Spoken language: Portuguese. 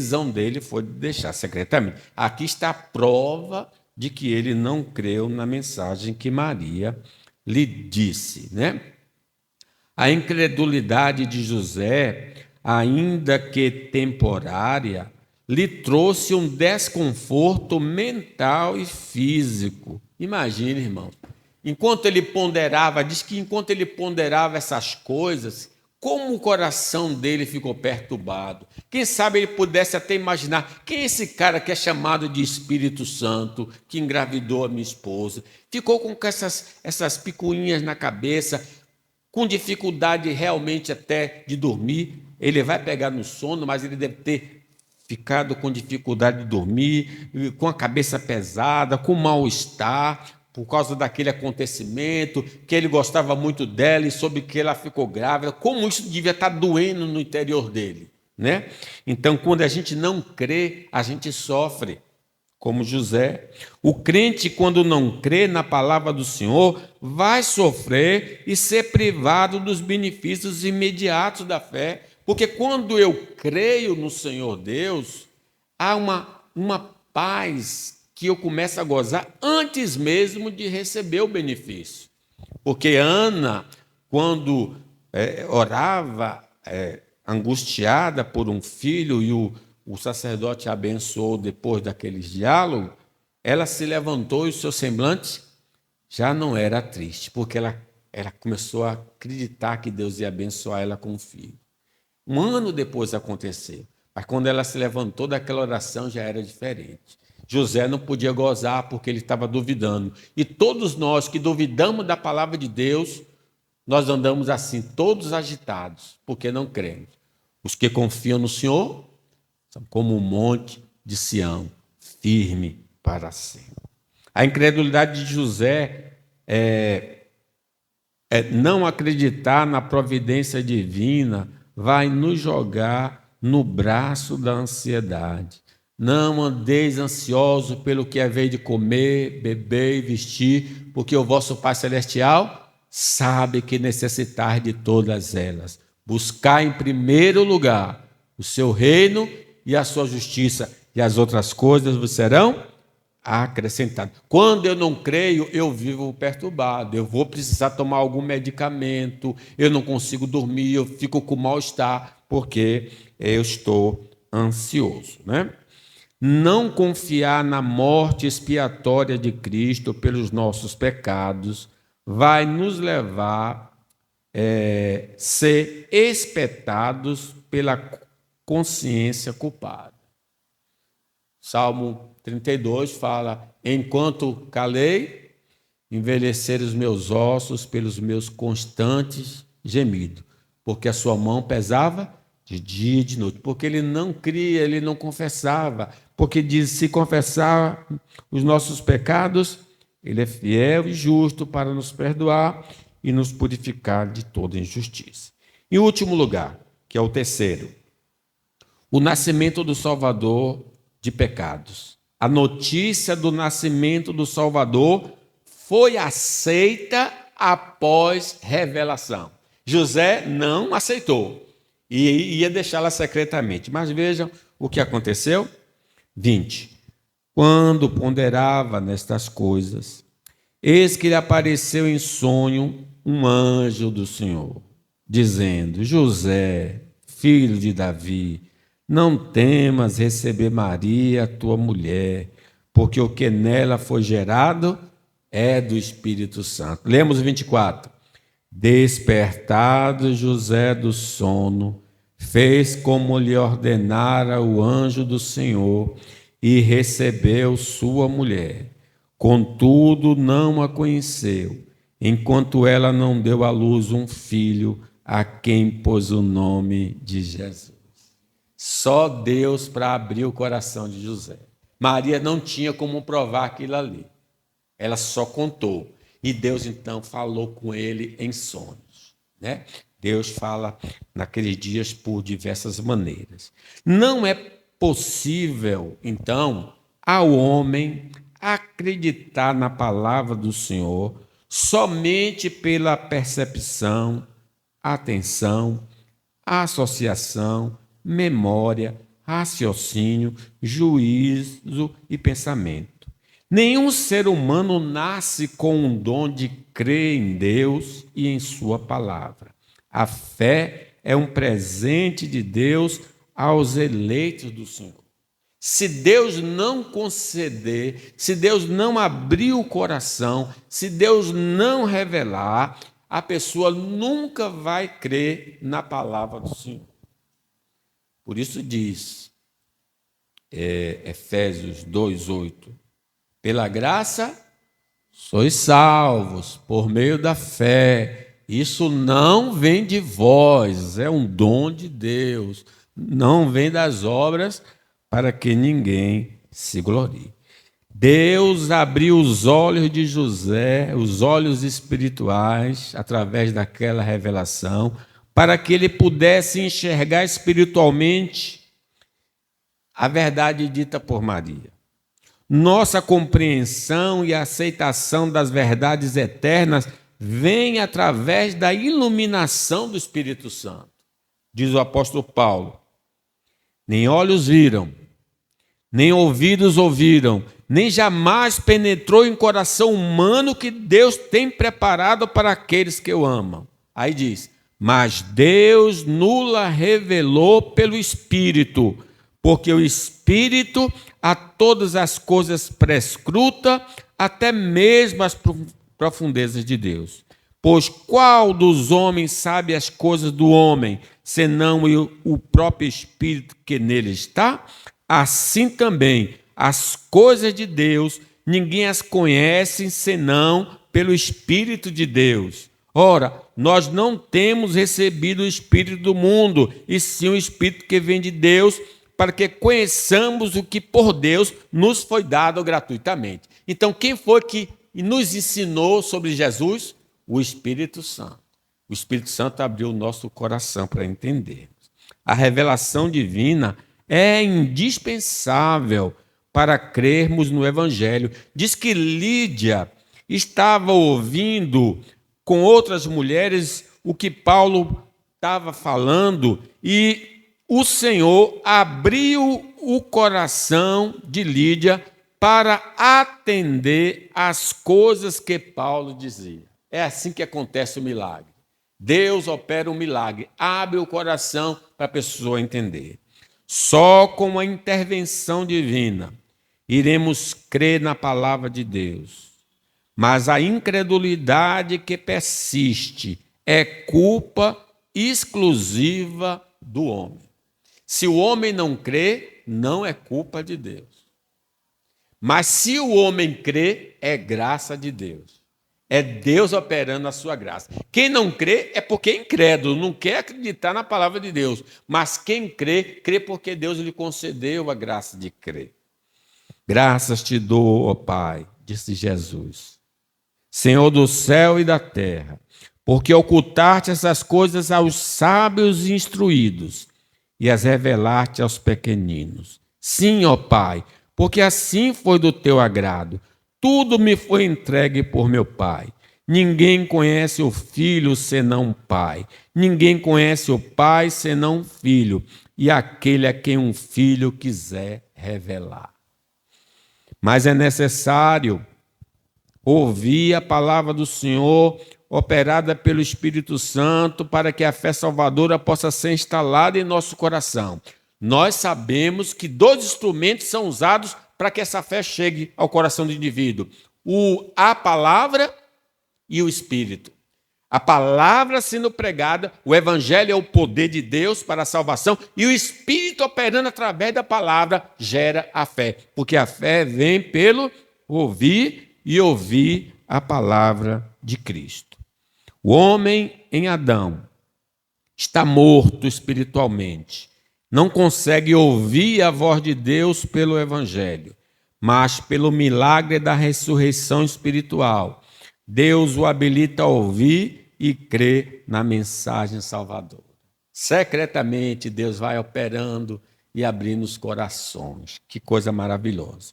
decisão dele foi de deixar secretamente. Aqui está a prova de que ele não creu na mensagem que Maria lhe disse, né? A incredulidade de José, ainda que temporária, lhe trouxe um desconforto mental e físico. Imagine, irmão. Enquanto ele ponderava, diz que enquanto ele ponderava essas coisas, como o coração dele ficou perturbado. Quem sabe ele pudesse até imaginar quem é esse cara que é chamado de Espírito Santo, que engravidou a minha esposa. Ficou com essas picuinhas na cabeça, com dificuldade realmente até de dormir. Ele vai pegar no sono, mas ele deve ter ficado com dificuldade de dormir, com a cabeça pesada, com mal-estar, por causa daquele acontecimento, que ele gostava muito dela e soube que ela ficou grávida. Como isso devia estar doendo no interior dele, né? Então, quando a gente não crê, a gente sofre. Como José, o crente, quando não crê na palavra do Senhor, vai sofrer e ser privado dos benefícios imediatos da fé. Porque quando eu creio no Senhor Deus, há uma paz que eu começo a gozar antes mesmo de receber o benefício. Porque Ana, quando orava angustiada por um filho e o sacerdote a abençoou depois daqueles diálogos, ela se levantou e o seu semblante já não era triste, porque ela começou a acreditar que Deus ia abençoar ela com um filho. Um ano depois aconteceu, mas quando ela se levantou daquela oração já era diferente. José não podia gozar porque ele estava duvidando. E todos nós que duvidamos da palavra de Deus, nós andamos assim, todos agitados, porque não cremos. Os que confiam no Senhor são como um monte de Sião, firme para sempre. A incredulidade de José é não acreditar na providência divina, vai nos jogar no braço da ansiedade. Não andeis ansiosos pelo que haveis de comer, beber e vestir, porque o vosso Pai Celestial sabe que necessitais de todas elas. Buscai em primeiro lugar o seu reino e a sua justiça, e as outras coisas vos serão acrescentadas. Quando eu não creio, eu vivo perturbado, eu vou precisar tomar algum medicamento, eu não consigo dormir, eu fico com mal-estar, porque eu estou ansioso, né? Não confiar na morte expiatória de Cristo pelos nossos pecados vai nos levar a ser espetados pela consciência culpada. Salmo 32 fala: enquanto calei, envelheceram os meus ossos pelos meus constantes gemidos, porque a sua mão pesava de dia e de noite, porque ele não cria, ele não confessava, porque diz: se confessar os nossos pecados, ele é fiel e justo para nos perdoar e nos purificar de toda injustiça. Em último lugar, que é o terceiro, o nascimento do Salvador de pecados. A notícia do nascimento do Salvador foi aceita após revelação. José não aceitou e ia deixá-la secretamente. Mas vejam o que aconteceu. 20. Quando ponderava nestas coisas, eis que lhe apareceu em sonho um anjo do Senhor, dizendo: José, filho de Davi, não temas receber Maria, tua mulher, porque o que nela foi gerado é do Espírito Santo. Lemos 24. Despertado José do sono, fez como lhe ordenara o anjo do Senhor e recebeu sua mulher. Contudo, não a conheceu, enquanto ela não deu à luz um filho, a quem pôs o nome de Jesus. Só Deus para abrir o coração de José. Maria não tinha como provar aquilo ali. Ela só contou. E Deus então falou com ele em sonhos, né? Deus fala naqueles dias por diversas maneiras. Não é possível, então, ao homem acreditar na palavra do Senhor somente pela percepção, atenção, associação, memória, raciocínio, juízo e pensamento. Nenhum ser humano nasce com um dom de crer em Deus e em sua palavra. A fé é um presente de Deus aos eleitos do Senhor. Se Deus não conceder, se Deus não abrir o coração, se Deus não revelar, a pessoa nunca vai crer na palavra do Senhor. Por isso diz Efésios 2:8, pela graça sois salvos por meio da fé. Isso não vem de vós, é um dom de Deus. Não vem das obras para que ninguém se glorie. Deus abriu os olhos de José, os olhos espirituais, através daquela revelação, para que ele pudesse enxergar espiritualmente a verdade dita por Maria. Nossa compreensão e aceitação das verdades eternas vem através da iluminação do Espírito Santo. Diz o apóstolo Paulo: nem olhos viram, nem ouvidos ouviram, nem jamais penetrou em coração humano que Deus tem preparado para aqueles que o amam. Aí diz: mas Deus nula revelou pelo Espírito, porque o Espírito a todas as coisas prescruta, até mesmo as profundezas de Deus. Pois qual dos homens sabe as coisas do homem, senão o próprio Espírito que nele está? Assim também, as coisas de Deus, ninguém as conhece, senão pelo Espírito de Deus. Ora, nós não temos recebido o Espírito do mundo, e sim o Espírito que vem de Deus, para que conheçamos o que por Deus nos foi dado gratuitamente. Então, quem foi que nos ensinou sobre Jesus? O Espírito Santo. O Espírito Santo abriu o nosso coração para entendermos. A revelação divina é indispensável para crermos no Evangelho. Diz que Lídia estava ouvindo com outras mulheres o que Paulo estava falando e o Senhor abriu o coração de Lídia para atender às coisas que Paulo dizia. É assim que acontece o milagre. Deus opera um milagre, abre o coração para a pessoa entender. Só com a intervenção divina iremos crer na palavra de Deus. Mas a incredulidade que persiste é culpa exclusiva do homem. Se o homem não crê, não é culpa de Deus. Mas se o homem crê, é graça de Deus. É Deus operando a sua graça. Quem não crê é porque é incrédulo, não quer acreditar na palavra de Deus. Mas quem crê, crê porque Deus lhe concedeu a graça de crer. Graças te dou, ó Pai, disse Jesus, Senhor do céu e da terra, porque ocultaste essas coisas aos sábios e instruídos e as revelaste aos pequeninos. Sim, ó Pai, porque assim foi do teu agrado. Tudo me foi entregue por meu Pai. Ninguém conhece o Filho senão o Pai. Ninguém conhece o Pai senão o Filho, e aquele a quem um filho quiser revelar. Mas é necessário ouvir a palavra do Senhor, operada pelo Espírito Santo, para que a fé salvadora possa ser instalada em nosso coração. Nós sabemos que 2 instrumentos são usados para que essa fé chegue ao coração do indivíduo: a palavra e o Espírito. A palavra sendo pregada, o Evangelho é o poder de Deus para a salvação, e o Espírito operando através da palavra gera a fé, porque a fé vem pelo ouvir e ouvir a palavra de Cristo. O homem em Adão está morto espiritualmente, não consegue ouvir a voz de Deus pelo Evangelho, mas pelo milagre da ressurreição espiritual, Deus o habilita a ouvir e crer na mensagem salvadora. Secretamente, Deus vai operando e abrindo os corações. Que coisa maravilhosa.